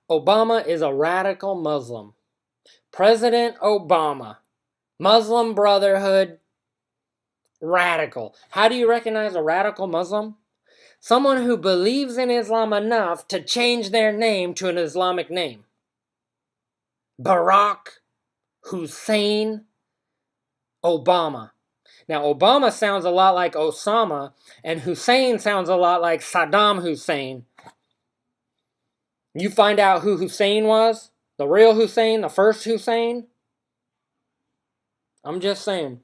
Obama is a radical Muslim. President Obama, Muslim Brotherhood, radical. How do you recognize a radical Muslim? Someone who believes in Islam enough to change their name to an Islamic name. Barack Hussein Obama. Now, Obama sounds a lot like Osama, and Hussein sounds a lot like Saddam Hussein. You find out who Hussein was? The real Hussein, the first Hussein? I'm just saying.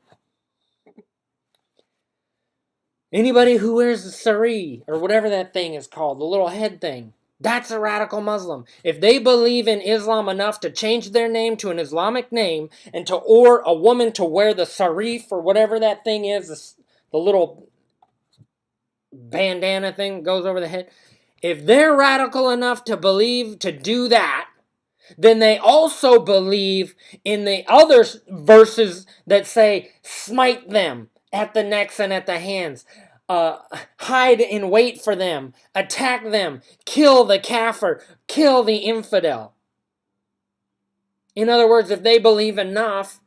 Anybody who wears the sari, or whatever that thing is called, the little head thing, that's a radical Muslim. If they believe in Islam enough to change their name to an Islamic name, and to or a woman to wear the sarif, or whatever that thing is, the little bandana thing that goes over the head, if they're radical enough to believe to do that, then they also believe in the other verses that say, smite them at the necks and at the hands, hide in wait for them, attack them, kill the kafir, kill the infidel. In other words, if they believe enough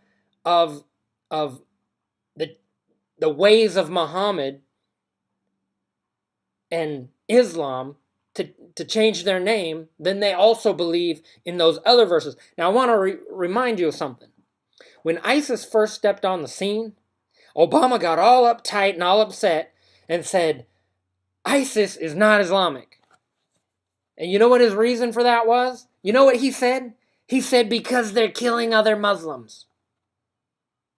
of the ways of Muhammad and Islam to change their name, then they also believe in those other verses. Now, I want to remind you of something. When ISIS first stepped on the scene, Obama got all uptight and all upset and said, ISIS is not Islamic. And you know what his reason for that was? You know what he said? He said, because they're killing other Muslims.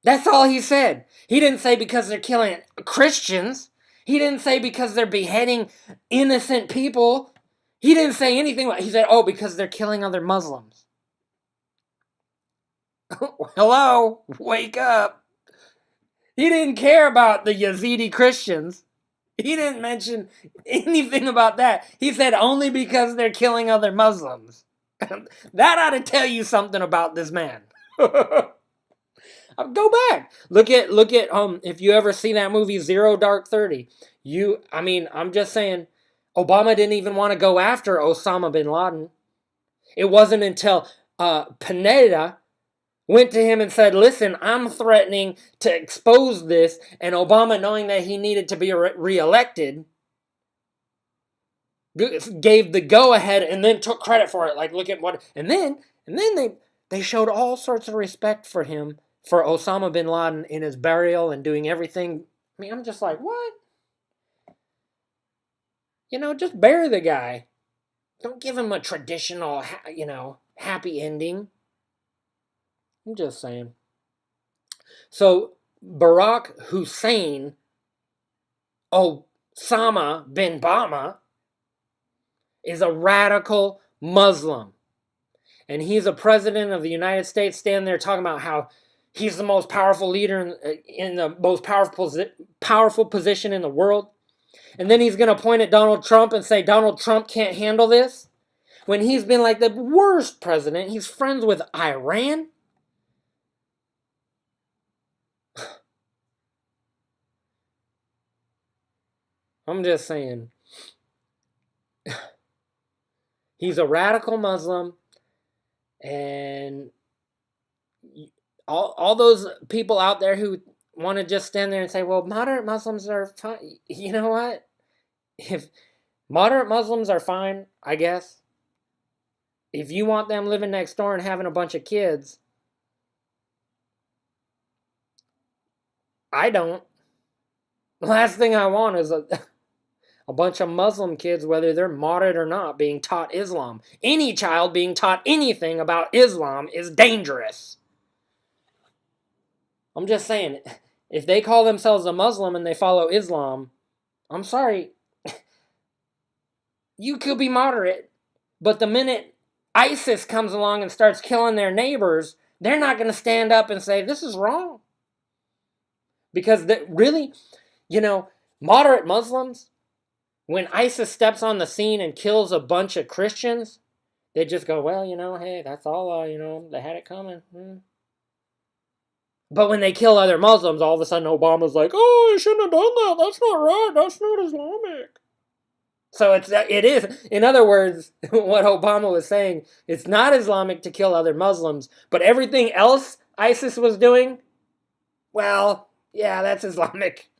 That's all he said. He didn't say because they're killing Christians. He didn't say because they're beheading innocent people. He didn't say anything like, he said, oh, because they're killing other Muslims. Hello, wake up. He didn't care about the Yazidi Christians. He didn't mention anything about that. He said only because they're killing other Muslims. That ought to tell you something about this man. Go back. Look at if you ever see that movie Zero Dark 30. I'm just saying, Obama didn't even want to go after Osama bin Laden. It wasn't until Pineda went to him and said, listen, I'm threatening to expose this, and Obama, knowing that he needed to be reelected, gave the go-ahead and then took credit for it. Like, look at what... And then they showed all sorts of respect for him, for Osama bin Laden, in his burial and doing everything. I mean, I'm just like, what? Just bury the guy. Don't give him a traditional, happy ending. I'm just saying. So, Barack Hussein Osama bin Bama is a radical Muslim. And he's a president of the United States, standing there talking about how he's the most powerful leader in the most powerful position in the world. And then he's going to point at Donald Trump and say Donald Trump can't handle this. When he's been like the worst president. He's friends with Iran. I'm just saying. He's a radical Muslim. And all those people out there who want to just stand there and say, well, moderate Muslims are fine. You know what? If moderate Muslims are fine, I guess. If you want them living next door and having a bunch of kids, I don't. The last thing I want is a bunch of Muslim kids, whether they're moderate or not, being taught Islam. Any child being taught anything about Islam is dangerous. I'm just saying, if they call themselves a Muslim and they follow Islam, I'm sorry, you could be moderate, but the minute ISIS comes along and starts killing their neighbors, they're not going to stand up and say, this is wrong. Because really, moderate Muslims, when ISIS steps on the scene and kills a bunch of Christians, they just go, well, hey, that's all, they had it coming. But when they kill other Muslims, all of a sudden Obama's like, oh, you shouldn't have done that. That's not right. That's not Islamic. So it is, in other words, what Obama was saying, it's not Islamic to kill other Muslims, but everything else ISIS was doing, well, yeah, that's Islamic.